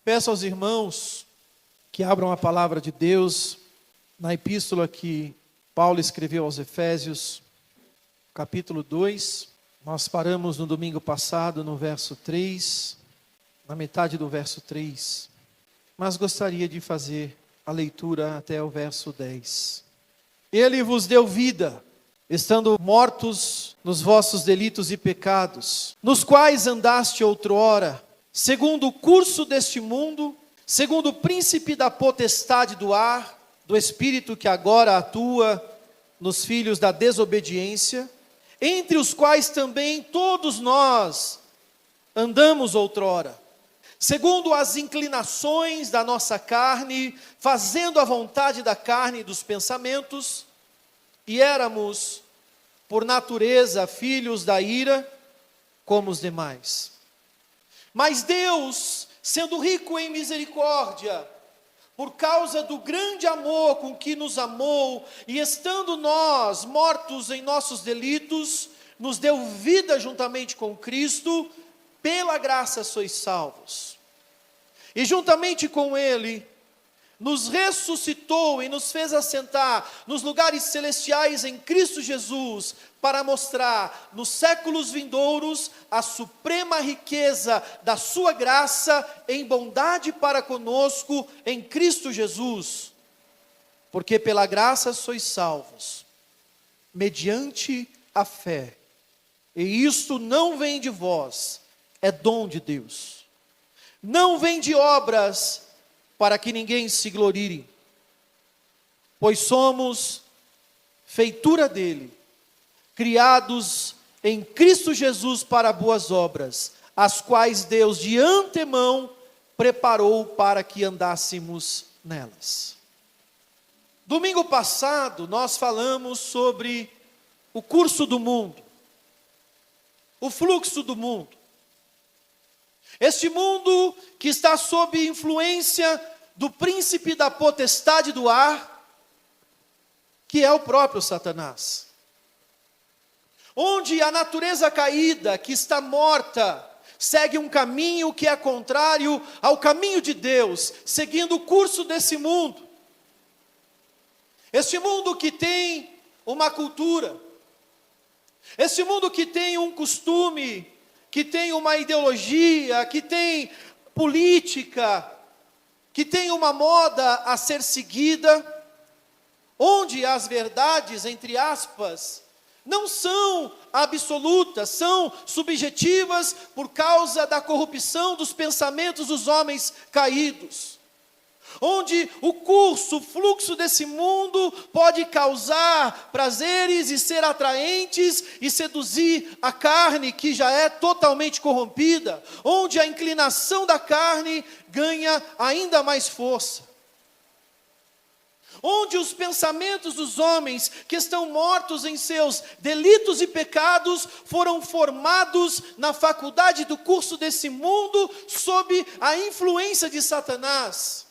Peço aos irmãos que abram a palavra de Deus na epístola que Paulo escreveu aos Efésios, capítulo 2. Nós paramos no domingo passado no verso 3, na metade do verso 3, mas gostaria de fazer a leitura até o verso 10. Ele vos deu vida, estando mortos nos vossos delitos e pecados, nos quais andaste outrora, segundo o curso deste mundo, segundo o príncipe da potestade do ar, do espírito que agora atua nos filhos da desobediência, entre os quais também todos nós andamos outrora, segundo as inclinações da nossa carne, fazendo a vontade da carne e dos pensamentos, e éramos, por natureza, filhos da ira, como os demais. Mas Deus, sendo rico em misericórdia, por causa do grande amor com que nos amou, e estando nós mortos em nossos delitos, nos deu vida juntamente com Cristo, pela graça sois salvos. E juntamente com Ele, nos ressuscitou e nos fez assentar nos lugares celestiais em Cristo Jesus, para mostrar nos séculos vindouros a suprema riqueza da sua graça em bondade para conosco em Cristo Jesus. Porque pela graça sois salvos, mediante a fé. E isto não vem de vós, é dom de Deus. Não vem de obras, para que ninguém se glorie, pois somos feitura dele, criados em Cristo Jesus para boas obras, as quais Deus de antemão preparou para que andássemos nelas. Domingo passado nós falamos sobre o curso do mundo, o fluxo do mundo. Este mundo que está sob influência do príncipe da potestade do ar, que é o próprio Satanás. Onde a natureza caída, que está morta, segue um caminho que é contrário ao caminho de Deus, seguindo o curso desse mundo. Este mundo que tem uma cultura, este mundo que tem um costume, que tem uma ideologia, que tem política, que tem uma moda a ser seguida, onde as verdades, entre aspas, não são absolutas, são subjetivas por causa da corrupção dos pensamentos dos homens caídos. Onde o curso, o fluxo desse mundo pode causar prazeres e ser atraentes e seduzir a carne que já é totalmente corrompida, onde a inclinação da carne ganha ainda mais força. Onde os pensamentos dos homens que estão mortos em seus delitos e pecados foram formados na faculdade do curso desse mundo sob a influência de Satanás.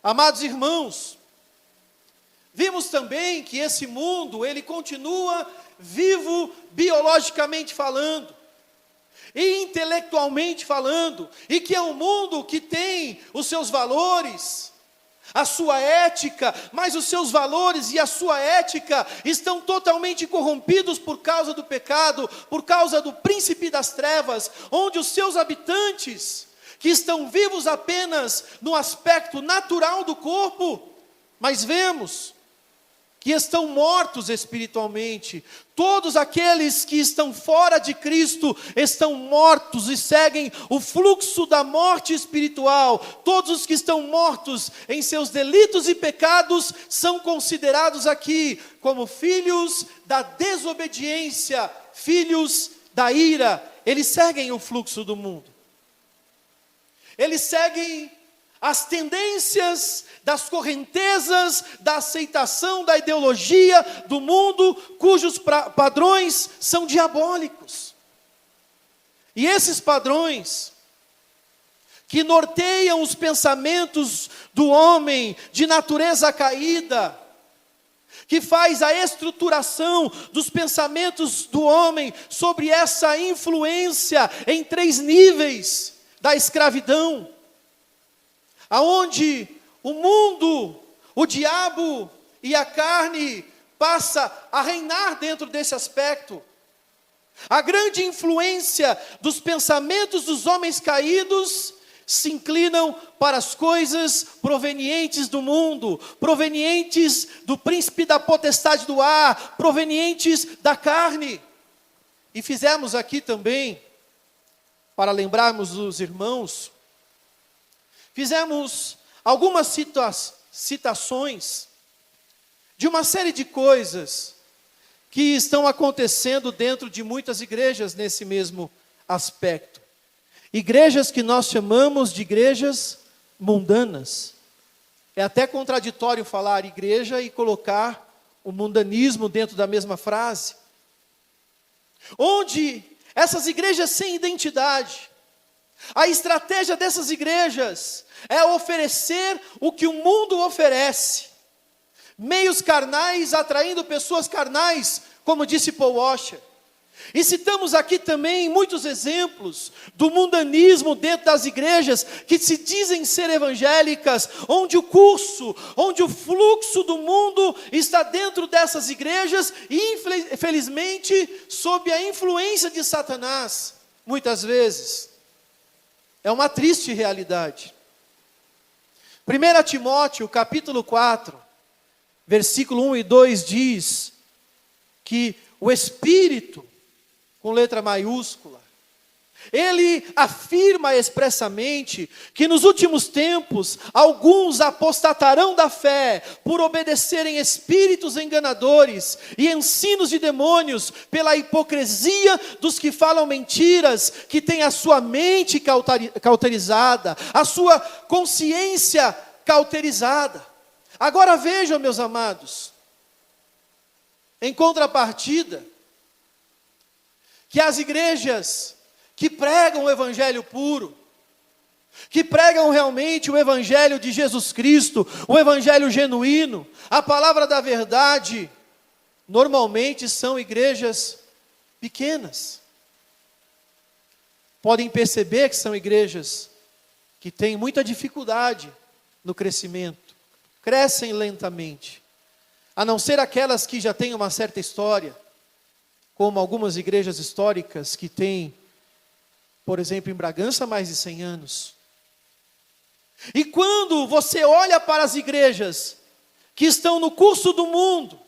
Amados irmãos, vimos também que esse mundo, ele continua vivo biologicamente falando, e intelectualmente falando, e que é um mundo que tem os seus valores, a sua ética, mas os seus valores e a sua ética estão totalmente corrompidos por causa do pecado, por causa do príncipe das trevas, onde os seus habitantes, que estão vivos apenas no aspecto natural do corpo, mas vemos que estão mortos espiritualmente. Todos aqueles que estão fora de Cristo estão mortos e seguem o fluxo da morte espiritual. Todos os que estão mortos em seus delitos e pecados são considerados aqui como filhos da desobediência, filhos da ira. Eles seguem o fluxo do mundo. Eles seguem as tendências das correntezas, da aceitação da ideologia do mundo, cujos padrões são diabólicos. E esses padrões, que norteiam os pensamentos do homem de natureza caída, que faz a estruturação dos pensamentos do homem sobre essa influência em 3 níveis da escravidão, aonde o mundo, o diabo e a carne passa a reinar dentro desse aspecto. A grande influência dos pensamentos dos homens caídos se inclinam para as coisas provenientes do mundo, provenientes do príncipe da potestade do ar, provenientes da carne. E fizemos aqui também, para lembrarmos os irmãos, fizemos algumas citações de uma série de coisas que estão acontecendo dentro de muitas igrejas nesse mesmo aspecto. Igrejas que nós chamamos de igrejas mundanas. É até contraditório falar igreja e colocar o mundanismo dentro da mesma frase. Onde essas igrejas sem identidade, a estratégia dessas igrejas é oferecer o que o mundo oferece. Meios carnais atraindo pessoas carnais, como disse Paul Washer. E citamos aqui também muitos exemplos do mundanismo dentro das igrejas que se dizem ser evangélicas, onde o curso, onde o fluxo do mundo está dentro dessas igrejas e infelizmente sob a influência de Satanás, muitas vezes. É uma triste realidade. 1 Timóteo capítulo 4, versículo 1 e 2 diz que o Espírito, com letra maiúscula, ele afirma expressamente que nos últimos tempos alguns apostatarão da fé por obedecerem espíritos enganadores e ensinos de demônios pela hipocrisia dos que falam mentiras, que têm a sua mente cauterizada, a sua consciência cauterizada. Agora vejam, meus amados, em contrapartida, que as igrejas que pregam o evangelho puro, que pregam realmente o evangelho de Jesus Cristo, o evangelho genuíno, a palavra da verdade, normalmente são igrejas pequenas. Podem perceber que são igrejas que têm muita dificuldade no crescimento, crescem lentamente, a não ser aquelas que já têm uma certa história, como algumas igrejas históricas que têm, por exemplo, em Bragança, mais de 100 anos. E quando você olha para as igrejas que estão no curso do mundo,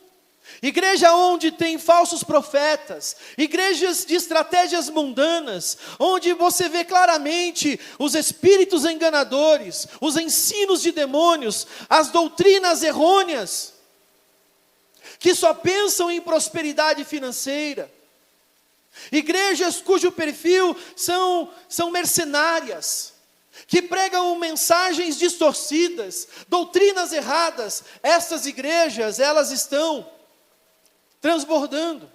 igreja onde tem falsos profetas, igrejas de estratégias mundanas, onde você vê claramente os espíritos enganadores, os ensinos de demônios, as doutrinas errôneas, que só pensam em prosperidade financeira, igrejas cujo perfil são mercenárias, que pregam mensagens distorcidas, doutrinas erradas. Essas igrejas, elas estão transbordando,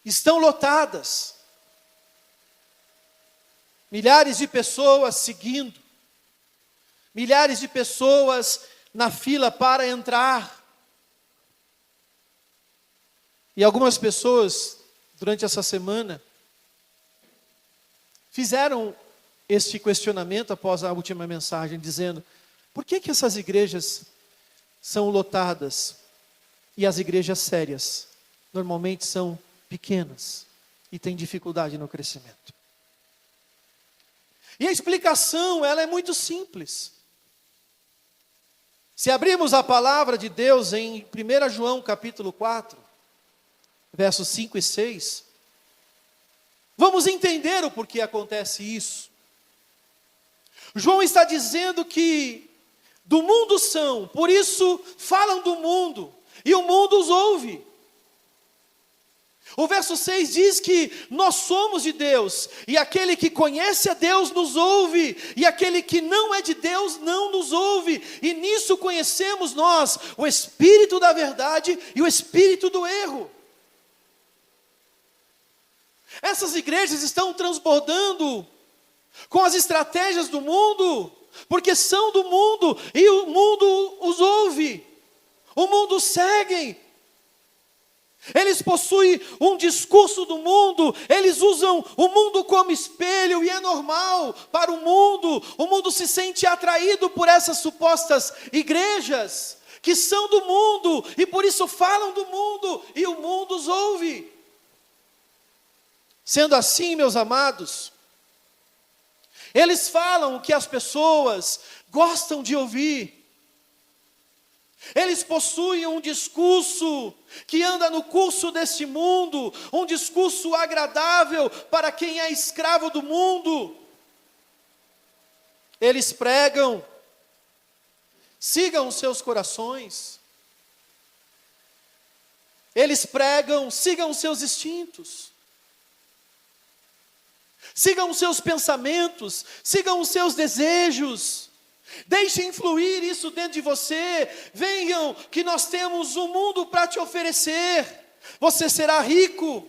estão lotadas, milhares de pessoas seguindo, milhares de pessoas na fila para entrar. E algumas pessoas, durante essa semana, fizeram este questionamento após a última mensagem, dizendo: por que essas igrejas são lotadas e as igrejas sérias normalmente são pequenas e têm dificuldade no crescimento? E a explicação, ela é muito simples. Se abrirmos a palavra de Deus em 1 João capítulo 4, versos 5 e 6, vamos entender o porquê acontece isso. João está dizendo que do mundo são, por isso falam do mundo, e o mundo os ouve. O verso 6 diz que nós somos de Deus, e aquele que conhece a Deus nos ouve, e aquele que não é de Deus não nos ouve, e nisso conhecemos nós o espírito da verdade e o espírito do erro. Essas igrejas estão transbordando com as estratégias do mundo, porque são do mundo, e o mundo os ouve, o mundo segue. Eles possuem um discurso do mundo, eles usam o mundo como espelho, e é normal para o mundo se sente atraído por essas supostas igrejas, que são do mundo, e por isso falam do mundo, e o mundo os ouve. Sendo assim, meus amados, eles falam o que as pessoas gostam de ouvir. Eles possuem um discurso que anda no curso deste mundo, um discurso agradável para quem é escravo do mundo. Eles pregam: sigam os seus corações. Eles pregam: sigam os seus instintos. Sigam os seus pensamentos, sigam os seus desejos. Deixe influir isso dentro de você. Venham, que nós temos um mundo para te oferecer. Você será rico.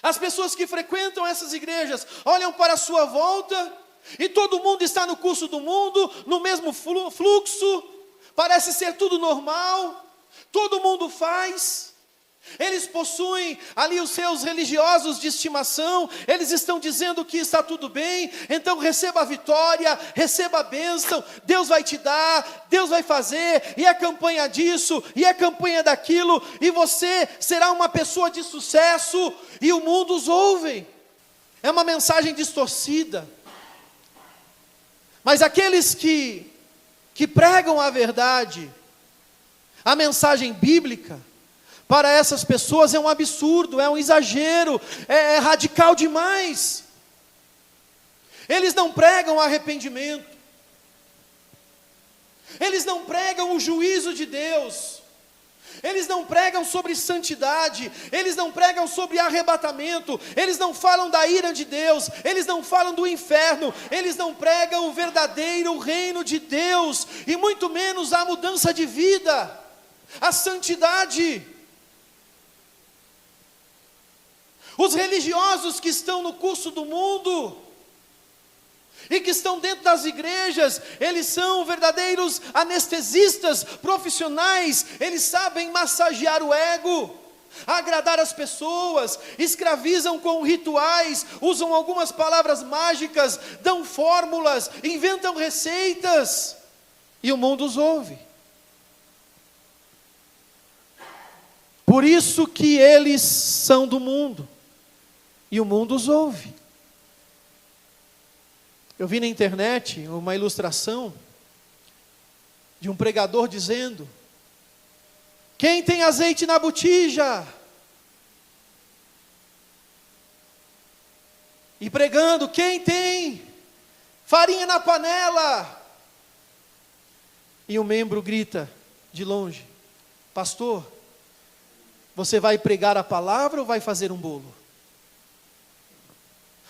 As pessoas que frequentam essas igrejas olham para a sua volta e todo mundo está no curso do mundo, no mesmo fluxo. Parece ser tudo normal. Todo mundo faz. Eles possuem ali os seus religiosos de estimação, eles estão dizendo que está tudo bem, então receba a vitória, receba a bênção, Deus vai te dar, Deus vai fazer, e é campanha disso, e é campanha daquilo, e você será uma pessoa de sucesso, e o mundo os ouve. É uma mensagem distorcida. Mas aqueles que pregam a verdade, a mensagem bíblica, para essas pessoas é um absurdo, é um exagero, é radical demais. Eles não pregam arrependimento, eles não pregam o juízo de Deus, eles não pregam sobre santidade, eles não pregam sobre arrebatamento, eles não falam da ira de Deus, eles não falam do inferno, eles não pregam o verdadeiro reino de Deus, e muito menos a mudança de vida, a santidade. Os religiosos que estão no curso do mundo e que estão dentro das igrejas, eles são verdadeiros anestesistas profissionais, eles sabem massagear o ego, agradar as pessoas, escravizam com rituais, usam algumas palavras mágicas, dão fórmulas, inventam receitas, e o mundo os ouve. Por isso que eles são do mundo. E o mundo os ouve. Eu vi na internet uma ilustração de um pregador dizendo: quem tem azeite na botija? E pregando: quem tem farinha na panela? E um membro grita de longe: pastor, você vai pregar a palavra ou vai fazer um bolo?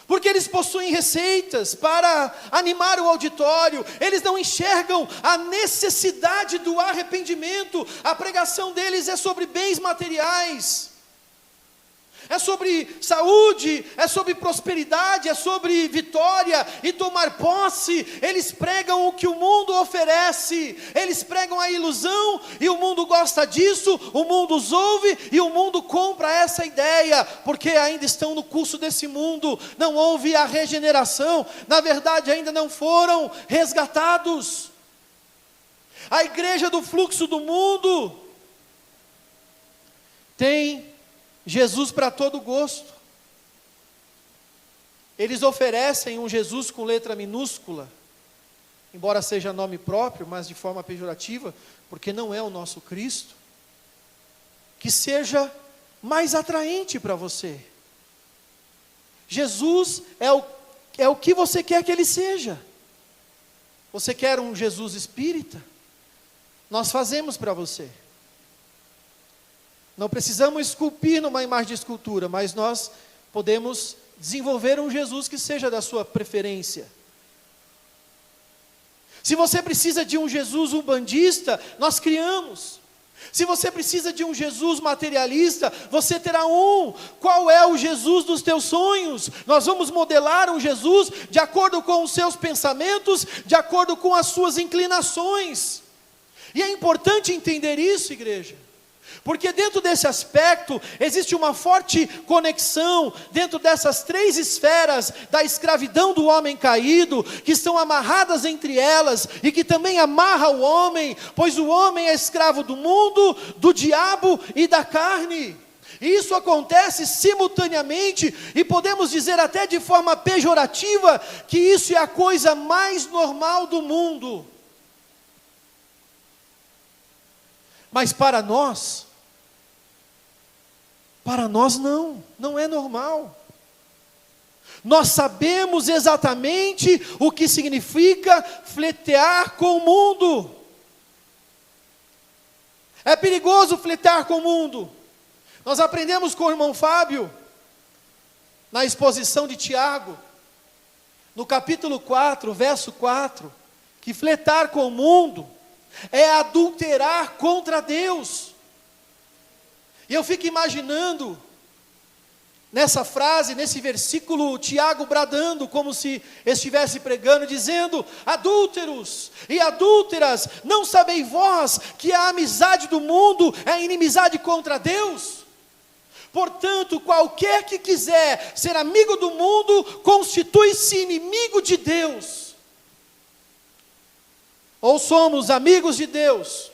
Porque eles possuem receitas para animar o auditório, eles não enxergam a necessidade do arrependimento. A pregação deles é sobre bens materiais, é sobre saúde, é sobre prosperidade, é sobre vitória e tomar posse. Eles pregam o que o mundo oferece, eles pregam a ilusão, e o mundo gosta disso, o mundo os ouve, e o mundo compra essa ideia, porque ainda estão no curso desse mundo, não houve a regeneração, na verdade ainda não foram resgatados. A igreja do fluxo do mundo tem Jesus para todo gosto. Eles oferecem um Jesus com letra minúscula, embora seja nome próprio, mas de forma pejorativa, porque não é o nosso Cristo, que seja mais atraente para você. Jesus é o que você quer que ele seja. Você quer um Jesus espírita? Nós fazemos para você. Não precisamos esculpir numa imagem de escultura, mas nós podemos desenvolver um Jesus que seja da sua preferência. Se você precisa de um Jesus umbandista, nós criamos. Se você precisa de um Jesus materialista, você terá um. Qual é o Jesus dos teus sonhos? Nós vamos modelar um Jesus de acordo com os seus pensamentos, de acordo com as suas inclinações. E é importante entender isso, igreja, porque dentro desse aspecto existe uma forte conexão dentro dessas três esferas da escravidão do homem caído, que estão amarradas entre elas e que também amarra o homem, pois o homem é escravo do mundo, do diabo e da carne. E isso acontece simultaneamente, e podemos dizer até de forma pejorativa, que isso é a coisa mais normal do mundo. Mas para nós não é normal. Nós sabemos exatamente o que significa flertear com o mundo. É perigoso flertear com o mundo. Nós aprendemos com o irmão Fábio, na exposição de Tiago, no capítulo 4, verso 4, que flertar com o mundo é adulterar contra Deus. E eu fico imaginando, nessa frase, nesse versículo, Tiago bradando, como se estivesse pregando, dizendo: adúlteros e adúlteras, não sabeis vós que a amizade do mundo é inimizade contra Deus? Portanto, qualquer que quiser ser amigo do mundo, constitui-se inimigo de Deus. Ou somos amigos de Deus,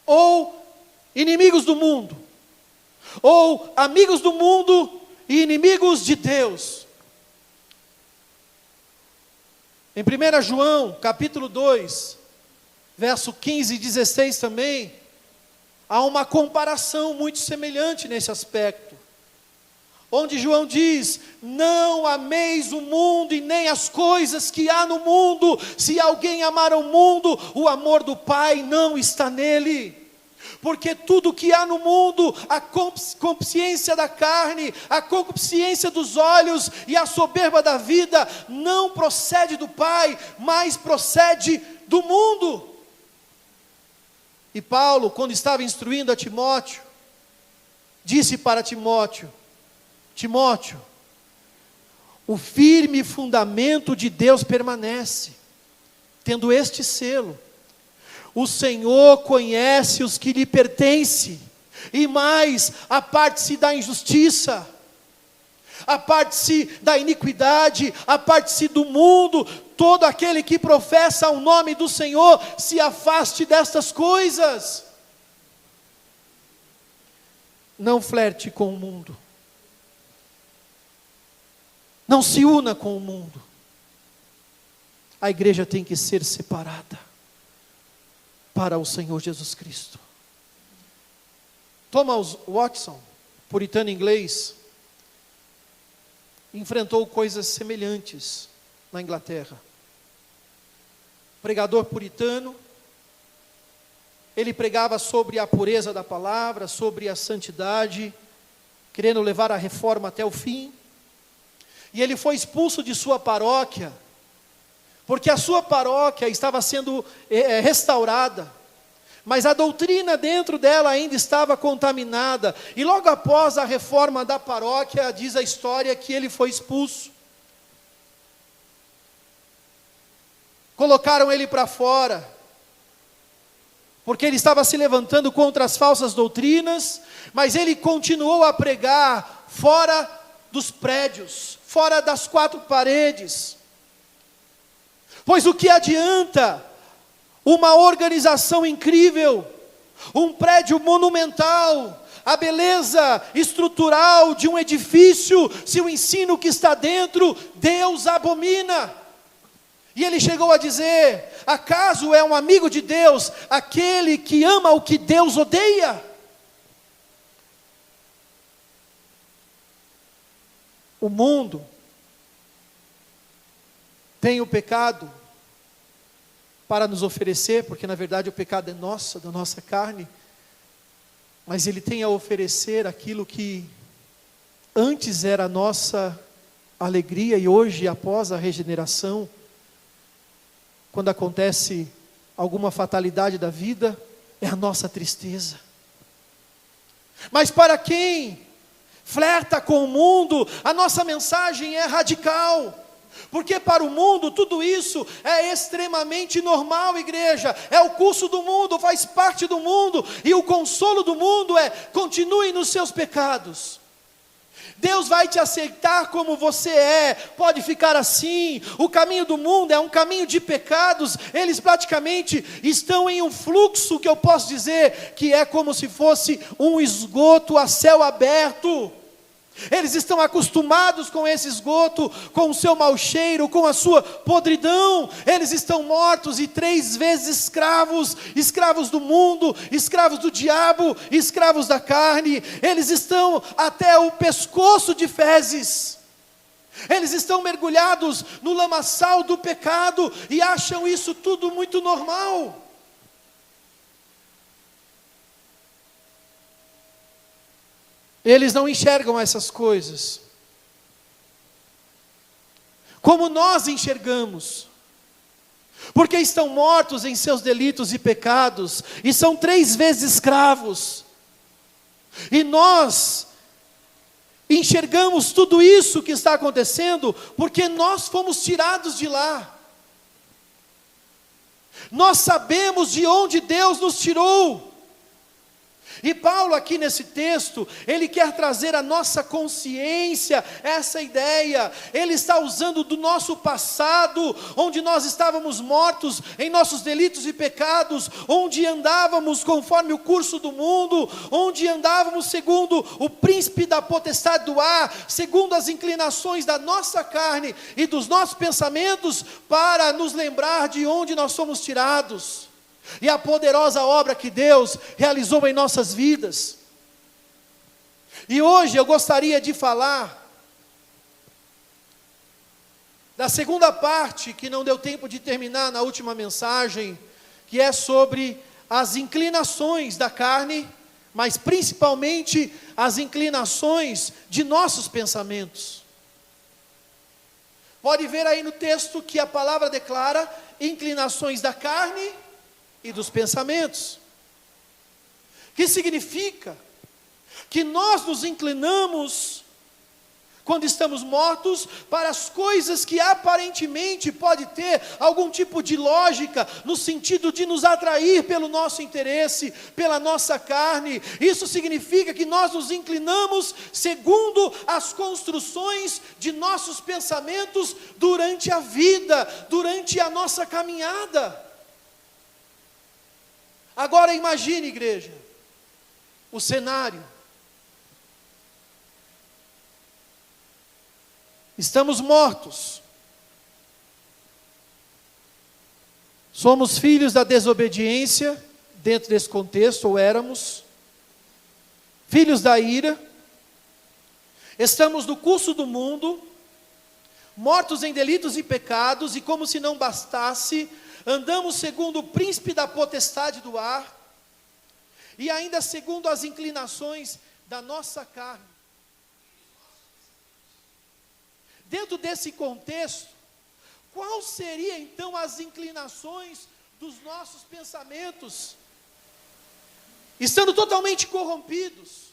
ou inimigos do mundo, ou amigos do mundo e inimigos de Deus. Em 1 João, capítulo 2, verso 15 e 16 também, há uma comparação muito semelhante nesse aspecto, onde João diz: não ameis o mundo e nem as coisas que há no mundo. Se alguém amar o mundo, o amor do Pai não está nele. Porque tudo que há no mundo, a concupiscência da carne, a concupiscência dos olhos e a soberba da vida, não procede do Pai, mas procede do mundo. E Paulo, quando estava instruindo a Timóteo, disse para Timóteo: Timóteo, o firme fundamento de Deus permanece, tendo este selo: o Senhor conhece os que lhe pertencem, e mais, aparte-se da injustiça, aparte-se da iniquidade, aparte-se do mundo. Todo aquele que professa o nome do Senhor, se afaste destas coisas. Não flerte com o mundo. Não se una com o mundo. A igreja tem que ser separada para o Senhor Jesus Cristo. Thomas Watson, puritano inglês, enfrentou coisas semelhantes na Inglaterra. Pregador puritano, ele pregava sobre a pureza da palavra, sobre a santidade, querendo levar a reforma até o fim. E ele foi expulso de sua paróquia, porque a sua paróquia estava sendo restaurada, mas a doutrina dentro dela ainda estava contaminada. E logo após a reforma da paróquia, diz a história que ele foi expulso. Colocaram ele para fora, porque ele estava se levantando contra as falsas doutrinas, mas ele continuou a pregar fora dos prédios, fora das quatro paredes. Pois o que adianta uma organização incrível, um prédio monumental, a beleza estrutural de um edifício, se o ensino que está dentro, Deus abomina? E ele chegou a dizer: acaso é um amigo de Deus aquele que ama o que Deus odeia? O mundo tem o pecado para nos oferecer, porque na verdade o pecado é nosso, da nossa carne, mas ele tem a oferecer aquilo que antes era a nossa alegria, e hoje, após a regeneração, quando acontece alguma fatalidade da vida, é a nossa tristeza. Mas para quem flerta com o mundo, a nossa mensagem é radical, Porque para o mundo tudo isso é extremamente normal, igreja. É o curso do mundo, faz parte do mundo. E o consolo do mundo é: continue nos seus pecados. Deus vai te aceitar como você é, pode ficar assim. O caminho do mundo é um caminho de pecados. Eles praticamente estão em um fluxo que eu posso dizer que é como se fosse um esgoto a céu aberto. Eles estão acostumados com esse esgoto, com o seu mau cheiro, com a sua podridão. Eles estão mortos e 3 vezes escravos, escravos do mundo, escravos do diabo, escravos da carne. Eles estão até o pescoço de fezes. Eles estão mergulhados no lamaçal do pecado e acham isso tudo muito normal. Eles não enxergam essas coisas como nós enxergamos, porque estão mortos em seus delitos e pecados, e são 3 vezes escravos, e nós enxergamos tudo isso que está acontecendo, porque nós fomos tirados de lá, nós sabemos de onde Deus nos tirou. E Paulo aqui nesse texto, ele quer trazer à nossa consciência essa ideia. Ele está usando do nosso passado, onde nós estávamos mortos em nossos delitos e pecados, onde andávamos conforme o curso do mundo, onde andávamos segundo o príncipe da potestade do ar, segundo as inclinações da nossa carne e dos nossos pensamentos, para nos lembrar de onde nós somos tirados. E a poderosa obra que Deus realizou em nossas vidas. E hoje eu gostaria de falar da segunda parte, que não deu tempo de terminar na última mensagem, que é sobre as inclinações da carne, mas principalmente as inclinações de nossos pensamentos. Pode ver aí no texto que a palavra declara inclinações da carne e dos pensamentos, que significa que nós nos inclinamos, quando estamos mortos, para as coisas que aparentemente pode ter algum tipo de lógica, no sentido de nos atrair pelo nosso interesse, pela nossa carne. Isso significa que nós nos inclinamos segundo as construções de nossos pensamentos durante a vida, durante a nossa caminhada. Agora imagine, igreja, o cenário. Estamos mortos. Somos filhos da desobediência, dentro desse contexto, ou éramos. Filhos da ira. Estamos no curso do mundo, mortos em delitos e pecados, e como se não bastasse, andamos segundo o príncipe da potestade do ar, e ainda segundo as inclinações da nossa carne. Dentro desse contexto, qual seria então as inclinações dos nossos pensamentos? Estando totalmente corrompidos.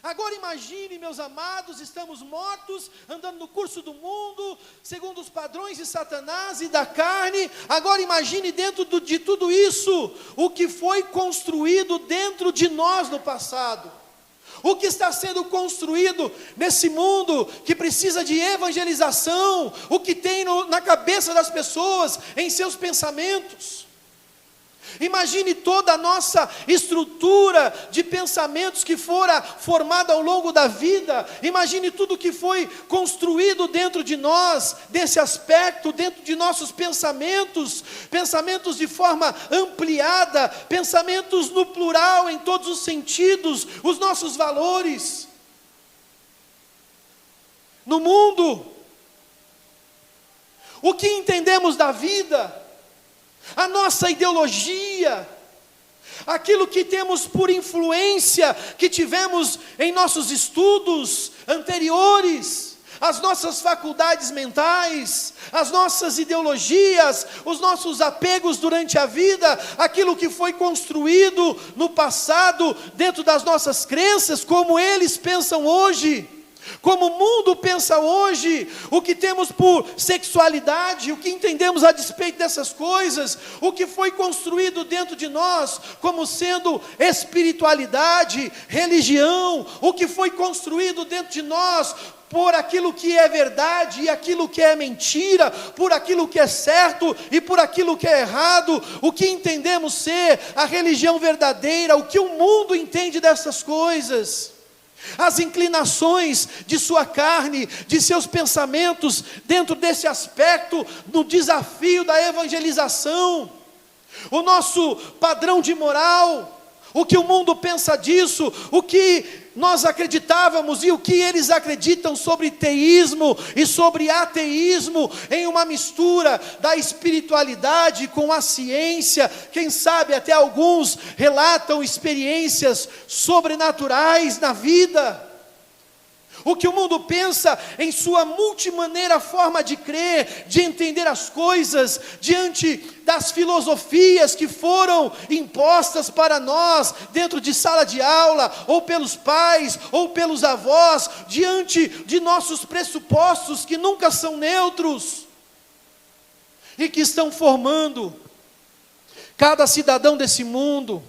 Agora imagine, meus amados, estamos mortos, andando no curso do mundo, segundo os padrões de Satanás e da carne. Agora imagine dentro de tudo isso, o que foi construído dentro de nós no passado. O que está sendo construído nesse mundo que precisa de evangelização, o que tem na cabeça das pessoas, em seus pensamentos. Imagine toda a nossa estrutura de pensamentos que fora formada ao longo da vida. Imagine tudo que foi construído dentro de nós, desse aspecto, dentro de nossos pensamentos. Pensamentos de forma ampliada, pensamentos no plural, em todos os sentidos, os nossos valores. No mundo, o que entendemos da vida, a nossa ideologia, aquilo que temos por influência, que tivemos em nossos estudos anteriores, as nossas faculdades mentais, as nossas ideologias, os nossos apegos durante a vida, aquilo que foi construído no passado, dentro das nossas crenças, como eles pensam hoje. Como o mundo pensa hoje, o que temos por sexualidade, o que entendemos a despeito dessas coisas, o que foi construído dentro de nós como sendo espiritualidade, religião, o que foi construído dentro de nós por aquilo que é verdade e aquilo que é mentira, por aquilo que é certo e por aquilo que é errado, o que entendemos ser a religião verdadeira, o que o mundo entende dessas coisas. As inclinações de sua carne, de seus pensamentos, dentro desse aspecto, no desafio da evangelização, o nosso padrão de moral, o que o mundo pensa disso, o que nós acreditávamos e o que eles acreditam sobre teísmo e sobre ateísmo, em uma mistura da espiritualidade com a ciência. Quem sabe até alguns relatam experiências sobrenaturais na vida. O que o mundo pensa em sua multimaneira forma de crer, de entender as coisas, diante das filosofias que foram impostas para nós, dentro de sala de aula, ou pelos pais, ou pelos avós, diante de nossos pressupostos que nunca são neutros, e que estão formando cada cidadão desse mundo,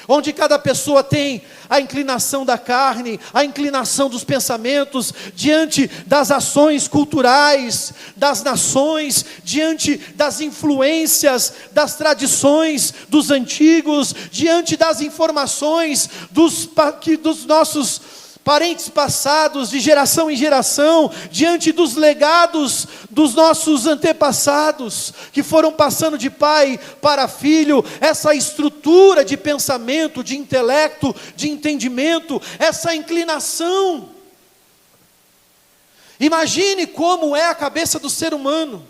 onde cada pessoa tem a inclinação da carne, a inclinação dos pensamentos, diante das ações culturais das nações, diante das influências, das tradições dos antigos, diante das informações dos nossos parentes passados, de geração em geração, diante dos legados dos nossos antepassados, que foram passando de pai para filho, essa estrutura de pensamento, de intelecto, de entendimento, essa inclinação. Imagine como é a cabeça do ser humano.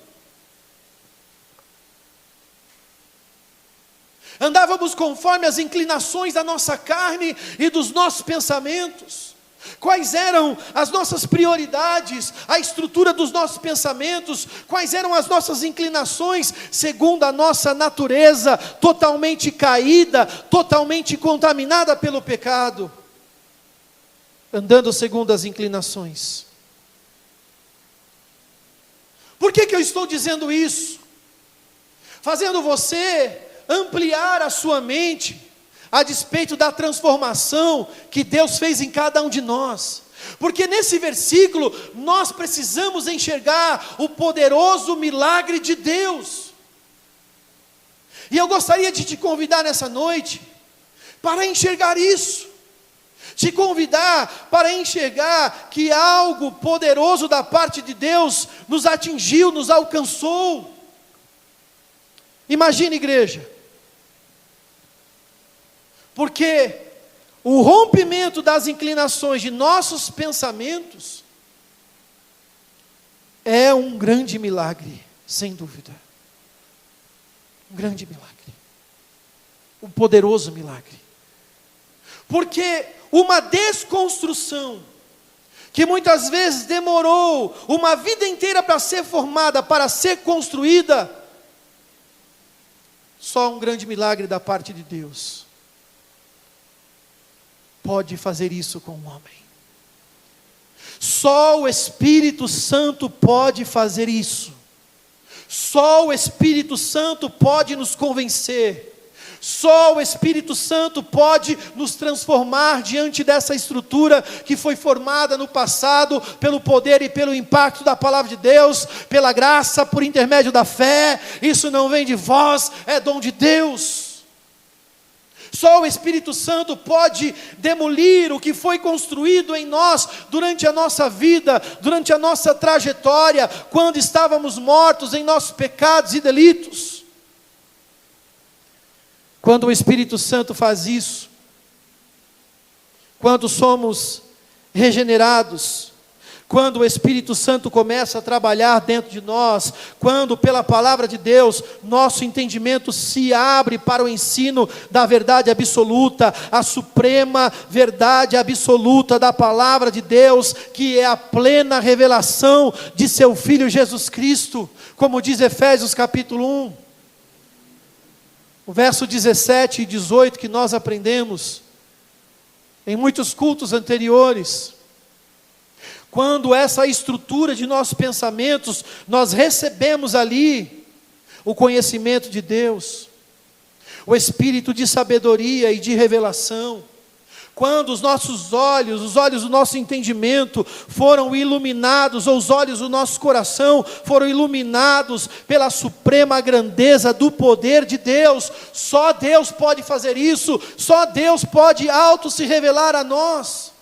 Andávamos conforme as inclinações da nossa carne e dos nossos pensamentos. Quais eram as nossas prioridades, a estrutura dos nossos pensamentos, quais eram as nossas inclinações, segundo a nossa natureza totalmente caída, totalmente contaminada pelo pecado, andando segundo as inclinações. Por que eu estou dizendo isso? Fazendo você ampliar a sua mente, a despeito da transformação que Deus fez em cada um de nós. Porque nesse versículo, nós precisamos enxergar o poderoso milagre de Deus. E eu gostaria de te convidar nessa noite, para enxergar isso. Te convidar para enxergar que algo poderoso da parte de Deus nos atingiu, nos alcançou. Imagine, igreja, porque o rompimento das inclinações de nossos pensamentos é um grande milagre, sem dúvida. Um grande milagre. Um poderoso milagre. Porque uma desconstrução, que muitas vezes demorou uma vida inteira para ser formada, para ser construída, só um grande milagre da parte de Deus pode fazer isso com o homem. Só o Espírito Santo pode fazer isso. Só o Espírito Santo pode nos convencer. Só o Espírito Santo pode nos transformar diante dessa estrutura que foi formada no passado pelo poder e pelo impacto da palavra de Deus, pela graça, por intermédio da fé. Isso não vem de vós, é dom de Deus. Só o Espírito Santo pode demolir o que foi construído em nós durante a nossa vida, durante a nossa trajetória, quando estávamos mortos em nossos pecados e delitos. Quando o Espírito Santo faz isso, quando somos regenerados, quando o Espírito Santo começa a trabalhar dentro de nós, quando pela palavra de Deus, nosso entendimento se abre para o ensino da verdade absoluta, a suprema verdade absoluta da palavra de Deus, que é a plena revelação de seu Filho Jesus Cristo, como diz Efésios capítulo 1, o verso 17 e 18 que nós aprendemos em muitos cultos anteriores. quando essa estrutura de nossos pensamentos, nós recebemos ali o conhecimento de Deus, o espírito de sabedoria e de revelação, quando os nossos olhos, os olhos do nosso entendimento foram iluminados, ou os olhos do nosso coração foram iluminados pela suprema grandeza do poder de Deus, só Deus pode fazer isso, só Deus pode auto se revelar a nós.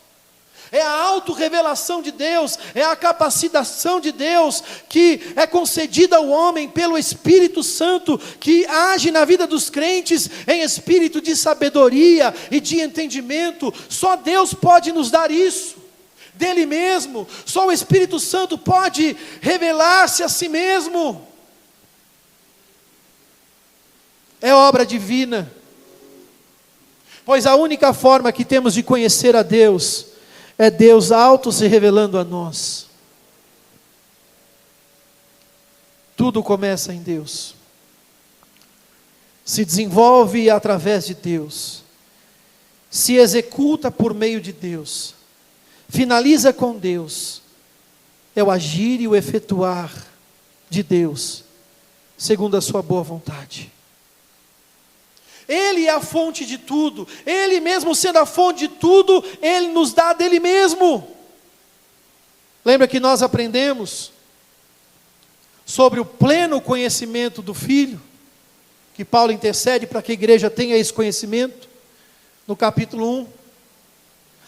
É a autorrevelação de Deus, é a capacitação de Deus que é concedida ao homem pelo Espírito Santo, que age na vida dos crentes em espírito de sabedoria e de entendimento. Só Deus pode nos dar isso, dele mesmo. Só o Espírito Santo pode revelar-se a si mesmo. É obra divina, pois a única forma que temos de conhecer a Deus é Deus auto se revelando a nós. Tudo começa em Deus, se desenvolve através de Deus, se executa por meio de Deus, finaliza com Deus. É o agir e o efetuar de Deus, segundo a sua boa vontade. Ele é a fonte de tudo, Ele mesmo sendo a fonte de tudo, Ele nos dá dele mesmo. Lembra que nós aprendemos sobre o pleno conhecimento do Filho, que Paulo intercede para que a igreja tenha esse conhecimento, no capítulo 1,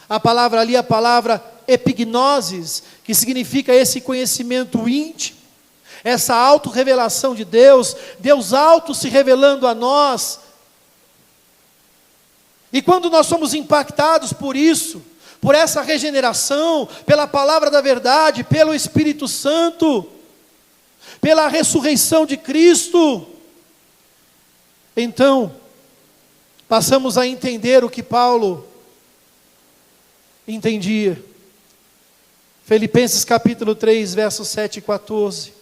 a palavra ali, a palavra epignosis, que significa esse conhecimento íntimo, essa auto-revelação de Deus, Deus auto se revelando a nós. E quando nós somos impactados por isso, por essa regeneração, pela palavra da verdade, pelo Espírito Santo, pela ressurreição de Cristo, então, passamos a entender o que Paulo entendia. Filipenses capítulo 3, versos 7 e 14.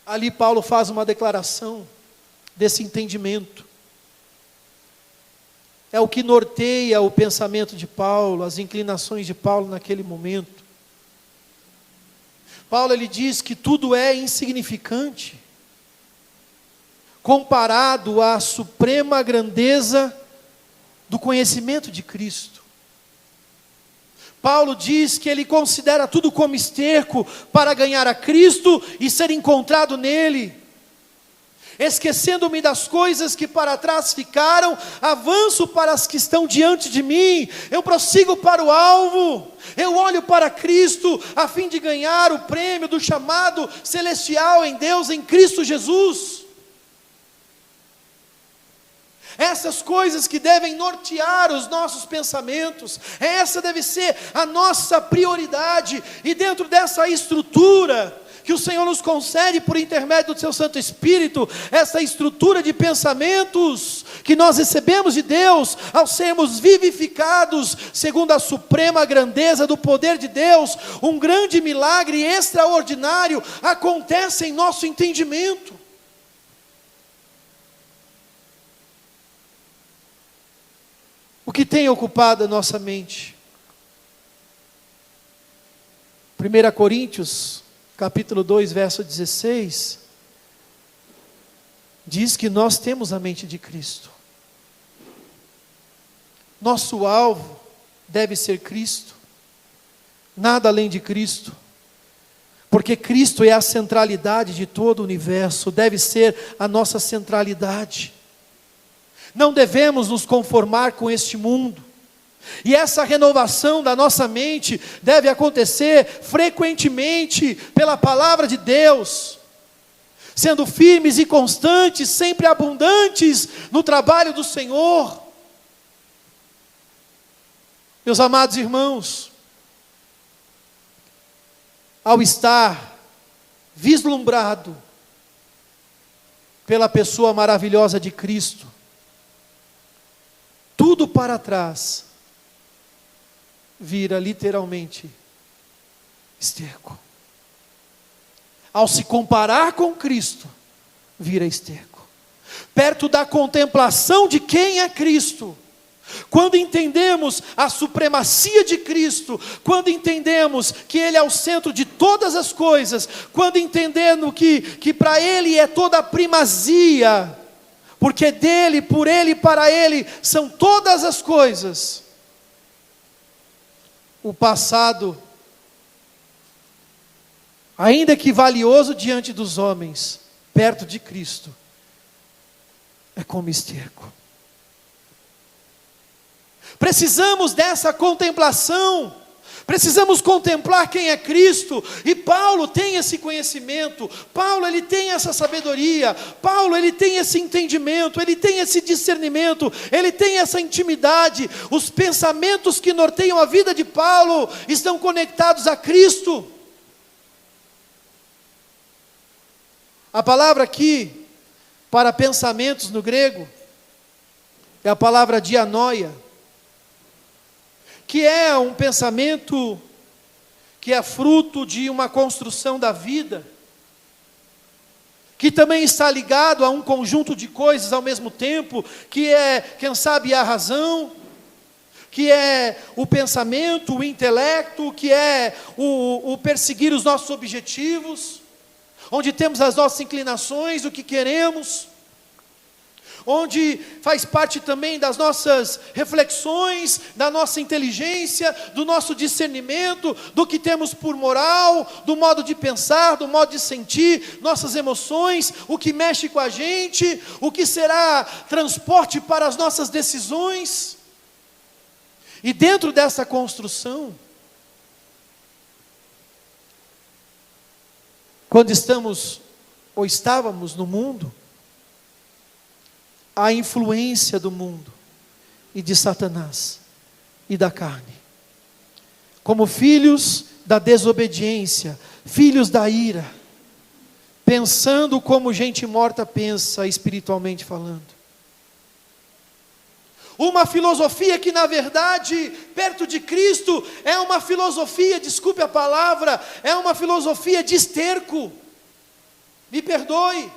Ali Paulo faz uma declaração desse entendimento. É o que norteia o pensamento de Paulo, as inclinações de Paulo naquele momento. Paulo, ele diz que tudo é insignificante comparado à suprema grandeza do conhecimento de Cristo. Paulo diz que ele considera tudo como esterco para ganhar a Cristo e ser encontrado nele. Esquecendo-me das coisas que para trás ficaram, avanço para as que estão diante de mim, eu prossigo para o alvo, eu olho para Cristo, a fim de ganhar o prêmio do chamado celestial em Deus, em Cristo Jesus. Essas coisas que devem nortear os nossos pensamentos, essa deve ser a nossa prioridade, e dentro dessa estrutura que o Senhor nos concede por intermédio do seu Santo Espírito, essa estrutura de pensamentos que nós recebemos de Deus, ao sermos vivificados, segundo a suprema grandeza do poder de Deus, um grande milagre extraordinário acontece em nosso entendimento. O que tem ocupado a nossa mente? 1 Coríntios capítulo 2, verso 16, diz que nós temos a mente de Cristo. Nosso alvo deve ser Cristo, nada além de Cristo, porque Cristo é a centralidade de todo o universo, deve ser a nossa centralidade. Não devemos nos conformar com este mundo, e essa renovação da nossa mente deve acontecer frequentemente pela palavra de Deus, sendo firmes e constantes, sempre abundantes no trabalho do Senhor. Meus amados irmãos, ao estar vislumbrado pela pessoa maravilhosa de Cristo, tudo para trás vira literalmente esterco. Ao se comparar com Cristo, vira esterco. Perto da contemplação de quem é Cristo, Quando entendemos a supremacia de Cristo, quando entendemos que Ele é o centro de todas as coisas, quando entendemos que para Ele é toda a primazia, porque dEle, por Ele e para Ele são todas as coisas, o passado, ainda que valioso diante dos homens, perto de Cristo, é como esterco. Precisamos dessa contemplação, precisamos contemplar quem é Cristo, e Paulo tem esse conhecimento, Paulo ele tem essa sabedoria, Paulo ele tem esse entendimento, ele tem esse discernimento, ele tem essa intimidade. Os pensamentos que norteiam a vida de Paulo estão conectados a Cristo. A palavra aqui, para pensamentos no grego, é a palavra dianoia, que é um pensamento que é fruto de uma construção da vida, que também está ligado a um conjunto de coisas ao mesmo tempo, que é, quem sabe, a razão, que é o pensamento, o intelecto, que é o perseguir os nossos objetivos, onde temos as nossas inclinações, o que queremos, onde faz parte também das nossas reflexões, da nossa inteligência, do nosso discernimento, do que temos por moral, do modo de pensar, do modo de sentir, nossas emoções, o que mexe com a gente, o que será transporte para as nossas decisões. E dentro dessa construção, quando estamos ou estávamos no mundo, a influência do mundo e de Satanás e da carne, como filhos da desobediência, filhos da ira, pensando como gente morta pensa, espiritualmente falando. Uma filosofia que na verdade, perto de Cristo, é uma filosofia, desculpe a palavra, é uma filosofia de esterco. Me perdoe.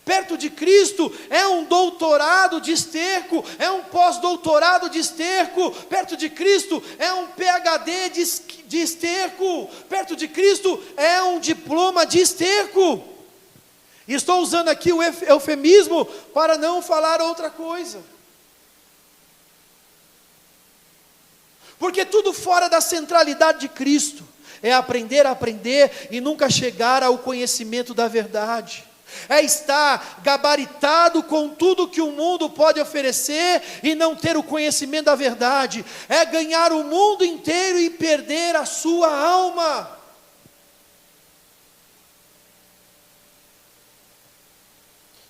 Perto de Cristo é um doutorado de esterco, é um pós-doutorado de esterco. Perto de Cristo é um PhD de esterco. Perto de Cristo é um diploma de esterco. E estou usando aqui o eufemismo para não falar outra coisa. Porque tudo fora da centralidade de Cristo é aprender a aprender e nunca chegar ao conhecimento da verdade. É estar gabaritado com tudo que o mundo pode oferecer e não ter o conhecimento da verdade. É ganhar o mundo inteiro e perder a sua alma.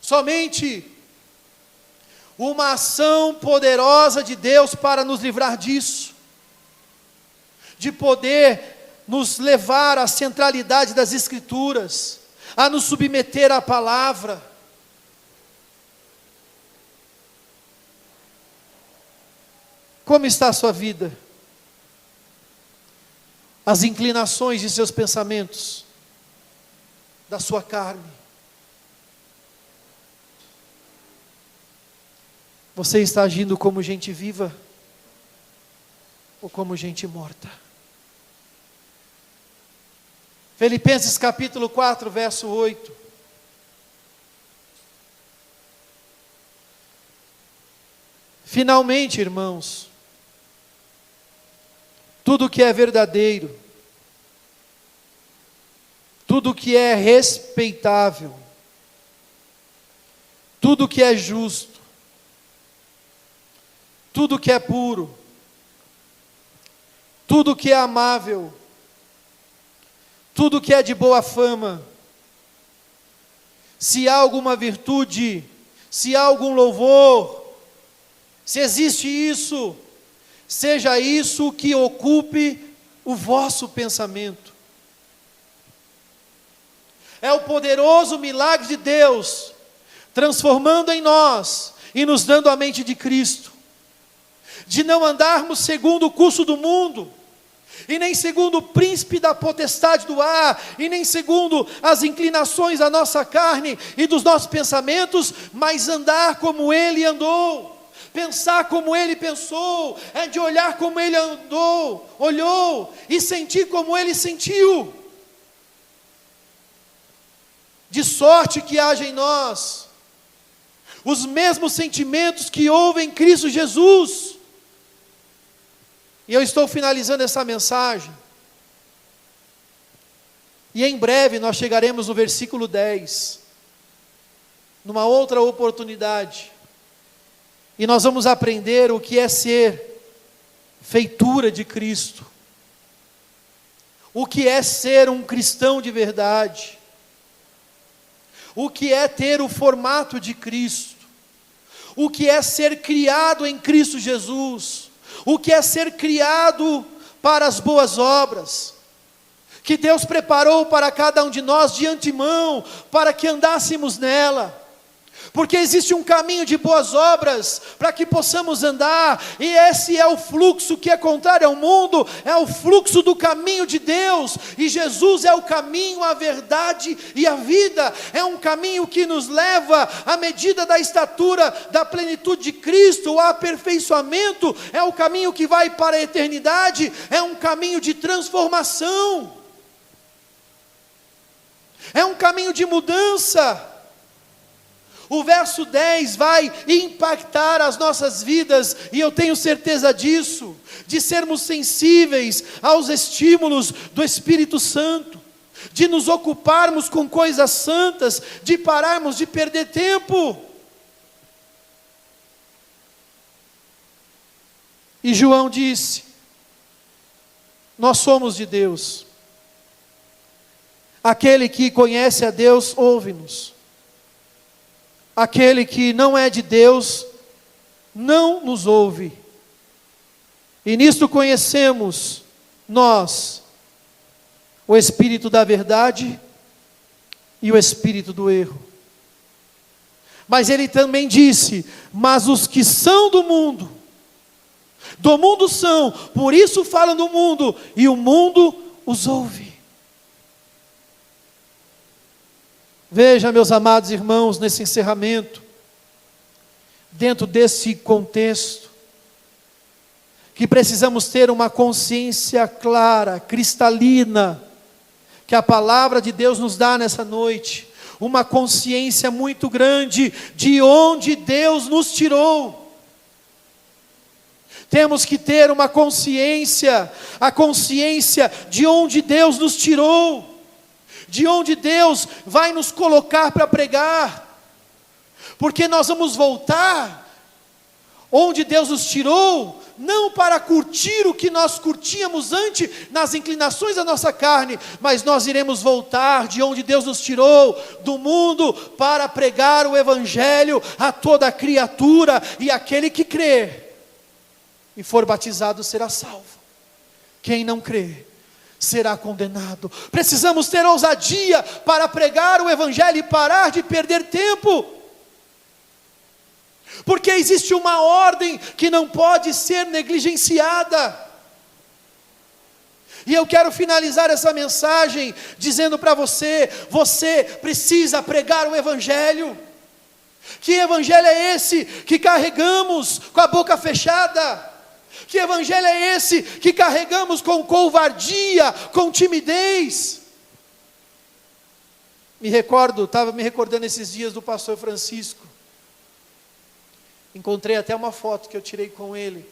Somente uma ação poderosa de Deus para nos livrar disso, de poder nos levar à centralidade das Escrituras, a nos submeter à palavra. Como está a sua vida? As inclinações de seus pensamentos, da sua carne. Você está agindo como gente viva ou como gente morta? Filipenses capítulo 4, verso 8. Finalmente, irmãos, tudo que é verdadeiro, tudo que é respeitável, tudo que é justo, tudo que é puro, tudo que é amável, tudo que é de boa fama, se há alguma virtude, se há algum louvor, se existe isso, seja isso que ocupe o vosso pensamento. É o poderoso milagre de Deus, transformando em nós e nos dando a mente de Cristo, de não andarmos segundo o curso do mundo, e nem segundo o príncipe da potestade do ar, e nem segundo as inclinações da nossa carne e dos nossos pensamentos, mas andar como ele andou, Pensar como ele pensou, é de olhar como ele olhou, e sentir como ele sentiu. De sorte que haja em nós os mesmos sentimentos que houve em Cristo Jesus. E eu estou finalizando essa mensagem. E em breve nós chegaremos no versículo 10. Numa outra oportunidade. E nós vamos aprender o que é ser feitura de Cristo. O que é ser um cristão de verdade. O que é ter o formato de Cristo. O que é ser criado em Cristo Jesus. O que é ser criado para as boas obras. Que Deus preparou para cada um de nós de antemão, para que andássemos nela. Porque existe um caminho de boas obras, para que possamos andar, e esse é o fluxo que é contrário ao mundo, é o fluxo do caminho de Deus, e Jesus é o caminho, a verdade e a vida, é um caminho que nos leva à medida da estatura, da plenitude de Cristo, o aperfeiçoamento, é o caminho que vai para a eternidade, é um caminho de transformação, é um caminho de mudança. O verso 10 vai impactar as nossas vidas, e eu tenho certeza disso, de sermos sensíveis aos estímulos do Espírito Santo, de nos ocuparmos com coisas santas, de pararmos de perder tempo. E João disse: nós somos de Deus. Aquele que conhece a Deus, ouve-nos. Aquele que não é de Deus, não nos ouve. E nisto conhecemos nós, o espírito da verdade e o espírito do erro. Mas ele também disse: mas os que são do mundo são, por isso falam do mundo, e o mundo os ouve. Veja, meus amados irmãos, nesse encerramento, dentro desse contexto, que precisamos ter uma consciência clara, cristalina, que a palavra de Deus nos dá nessa noite, uma consciência muito grande de onde Deus nos tirou. Temos que ter uma consciência, a consciência de onde Deus nos tirou, de onde Deus vai nos colocar para pregar, porque nós vamos voltar onde Deus nos tirou, não para curtir o que nós curtíamos antes, nas inclinações da nossa carne, mas nós iremos voltar de onde Deus nos tirou, do mundo, para pregar o Evangelho a toda criatura, e aquele que crer e for batizado será salvo, quem não crer será condenado. Precisamos ter ousadia para pregar o Evangelho e parar de perder tempo, porque existe uma ordem que não pode ser negligenciada. E eu quero finalizar essa mensagem dizendo para você: você precisa pregar o Evangelho. Que Evangelho é esse que carregamos com a boca fechada? Que Evangelho é esse que carregamos com covardia, com timidez? Estava me recordando esses dias do pastor Francisco. Encontrei até uma foto que eu tirei com ele,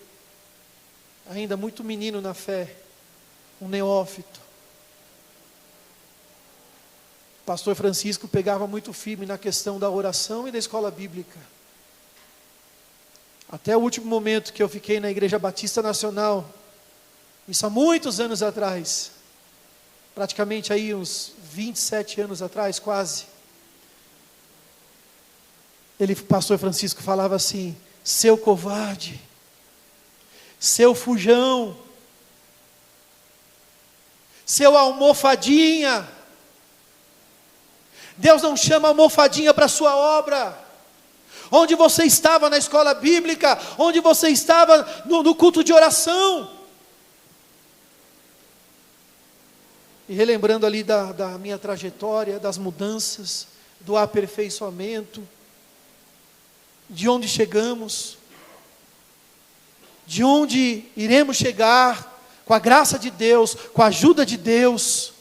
ainda muito menino na fé, um neófito. O pastor Francisco pegava muito firme na questão da oração e da escola bíblica. Até o último momento que eu fiquei na Igreja Batista Nacional, isso há muitos anos atrás, praticamente aí uns 27 anos atrás, quase. O pastor Francisco falava assim: seu covarde, seu fujão, seu almofadinha. Deus não chama almofadinha para a sua obra. Onde você estava na escola bíblica, onde você estava no culto de oração. E relembrando ali da minha trajetória, das mudanças, do aperfeiçoamento, de onde chegamos, de onde iremos chegar, com a graça de Deus, com a ajuda de Deus,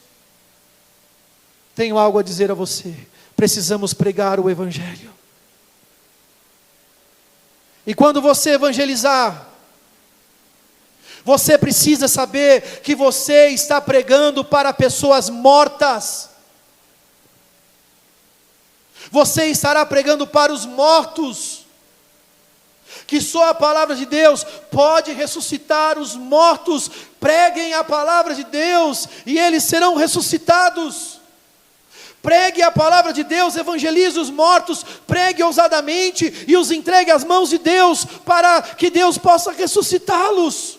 tenho algo a dizer a você: precisamos pregar o Evangelho. E quando você evangelizar, você precisa saber que você está pregando para pessoas mortas. Você estará pregando para os mortos, que só a palavra de Deus pode ressuscitar os mortos. Preguem a palavra de Deus e eles serão ressuscitados. Pregue a palavra de Deus, evangelize os mortos, pregue ousadamente e os entregue às mãos de Deus, para que Deus possa ressuscitá-los.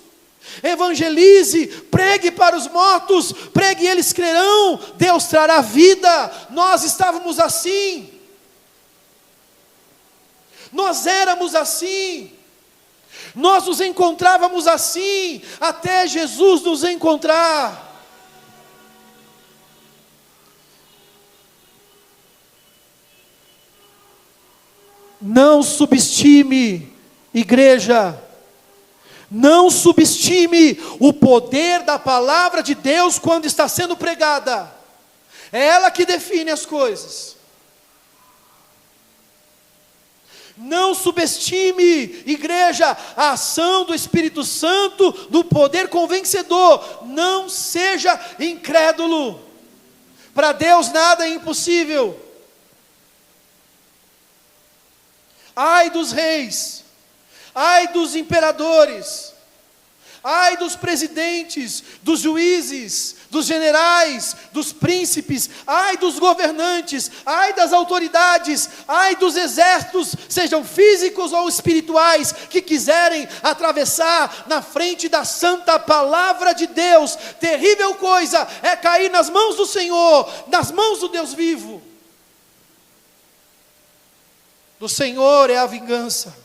Evangelize, pregue para os mortos, pregue e eles crerão, Deus trará vida. Nós estávamos assim, nós éramos assim, nós nos encontrávamos assim, até Jesus nos encontrar. Não subestime, igreja, não subestime o poder da palavra de Deus quando está sendo pregada. É ela que define as coisas. Não subestime, igreja, a ação do Espírito Santo, do poder convencedor. Não seja incrédulo. Para Deus nada é impossível. Ai dos reis, ai dos imperadores, ai dos presidentes, dos juízes, dos generais, dos príncipes, ai dos governantes, ai das autoridades, ai dos exércitos, sejam físicos ou espirituais, que quiserem atravessar na frente da santa palavra de Deus. Terrível coisa é cair nas mãos do Senhor, nas mãos do Deus vivo. Do Senhor é a vingança.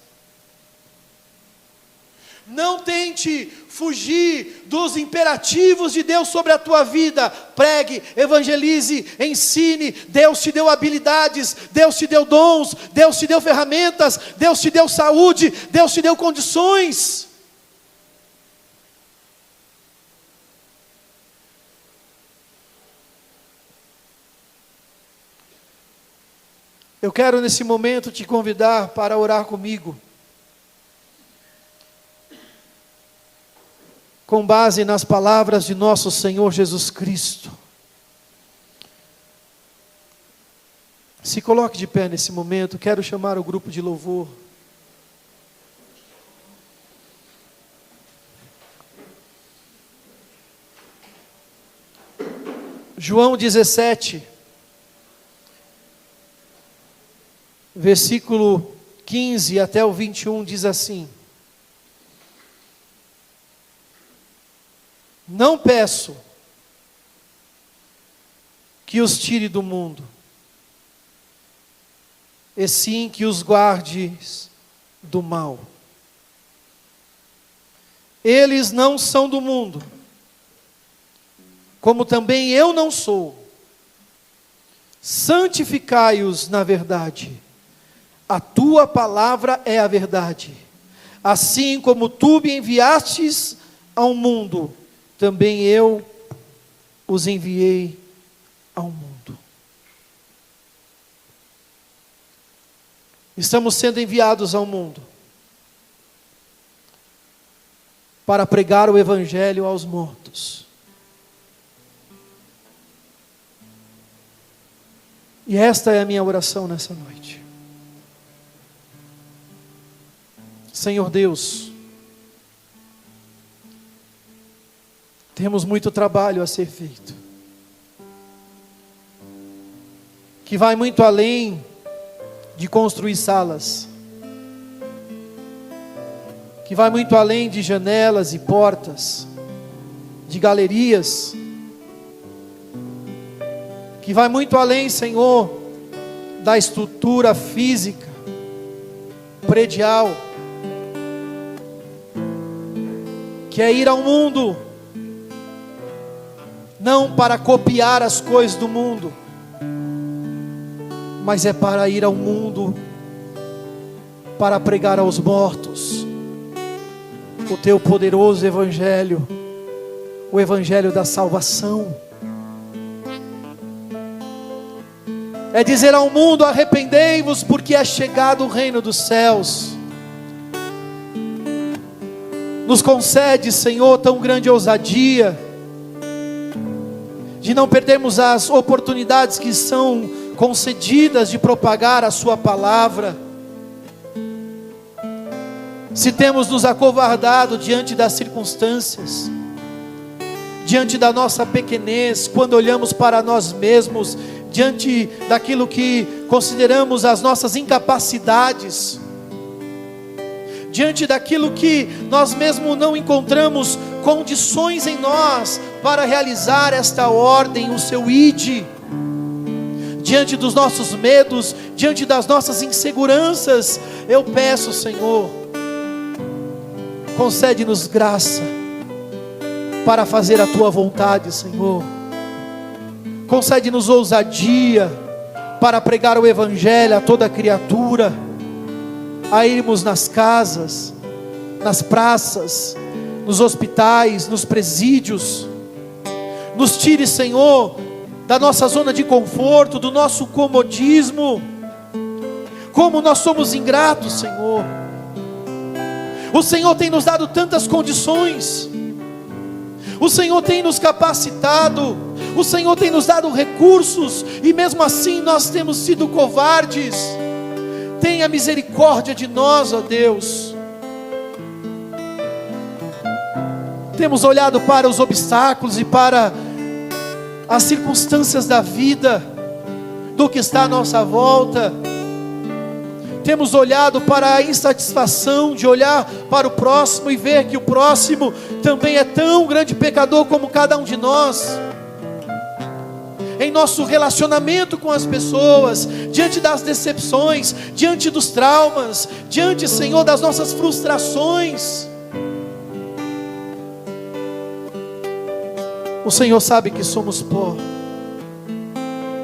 Não tente fugir dos imperativos de Deus sobre a tua vida. Pregue, evangelize, ensine. Deus te deu habilidades, Deus te deu dons, Deus te deu ferramentas, Deus te deu saúde, Deus te deu condições. Eu quero nesse momento te convidar para orar comigo, com base nas palavras de nosso Senhor Jesus Cristo. Se coloque de pé nesse momento. Quero chamar o grupo de louvor. João 17, versículo 15 até o 21 diz assim: não peço que os tire do mundo, e sim que os guardes do mal. Eles não são do mundo, como também eu não sou. Santificai-os na verdade. A tua palavra é a verdade. Assim como tu me enviastes ao mundo, também eu os enviei ao mundo. Estamos sendo enviados ao mundo para pregar o Evangelho aos mortos. E esta é a minha oração nessa noite. Senhor Deus, temos muito trabalho a ser feito, que vai muito além de construir salas, que vai muito além de janelas e portas, de galerias, que vai muito além, Senhor, da estrutura física, predial, que é ir ao mundo, não para copiar as coisas do mundo, mas é para ir ao mundo, para pregar aos mortos, o teu poderoso evangelho, o evangelho da salvação. É dizer ao mundo: arrependei-vos, porque é chegado o reino dos céus. Nos concede, Senhor, tão grande ousadia, de não perdermos as oportunidades que são concedidas de propagar a sua palavra. Se temos nos acovardado diante das circunstâncias, diante da nossa pequenez, quando olhamos para nós mesmos, diante daquilo que consideramos as nossas incapacidades, diante daquilo que nós mesmos não encontramos condições em nós para realizar esta ordem, o seu ide, diante dos nossos medos, diante das nossas inseguranças, eu peço, Senhor, concede-nos graça para fazer a tua vontade, Senhor. Concede-nos ousadia para pregar o evangelho a toda criatura, a irmos nas casas, nas praças, nos hospitais, nos presídios. Nos tire, Senhor, da nossa zona de conforto, do nosso comodismo. Como nós somos ingratos, Senhor. O Senhor tem nos dado tantas condições, o Senhor tem nos capacitado, o Senhor tem nos dado recursos, e mesmo assim nós temos sido covardes. Tenha misericórdia de nós, ó Deus. Temos olhado para os obstáculos e para as circunstâncias da vida, do que está à nossa volta. Temos olhado para a insatisfação de olhar para o próximo e ver que o próximo também é tão grande pecador como cada um de nós. Em nosso relacionamento com as pessoas, diante das decepções, diante dos traumas, diante, Senhor, das nossas frustrações, o Senhor sabe que somos pó,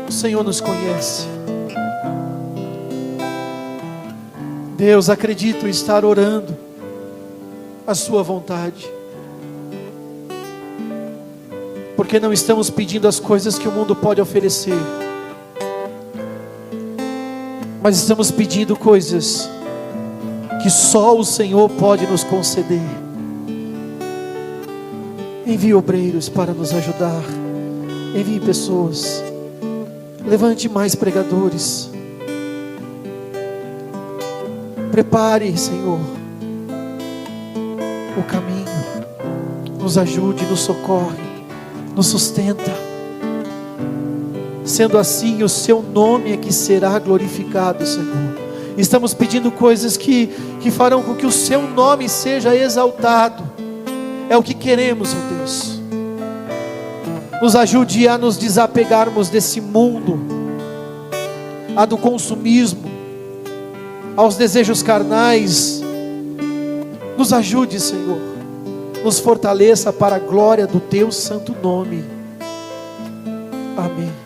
o Senhor nos conhece. Deus, acredito estar orando a sua vontade, porque não estamos pedindo as coisas que o mundo pode oferecer, mas estamos pedindo coisas que só o Senhor pode nos conceder. Envie obreiros para nos ajudar, envie pessoas, levante mais pregadores. Prepare, Senhor, o caminho, nos ajude, nos socorre, nos sustenta. Sendo assim, o seu nome é que será glorificado, Senhor. Estamos pedindo coisas que farão com que o seu nome seja exaltado. É o que queremos, ó Deus. Nos ajude a nos desapegarmos desse mundo, a do consumismo, aos desejos carnais. Nos ajude, Senhor, nos fortaleça para a glória do teu santo nome. Amém.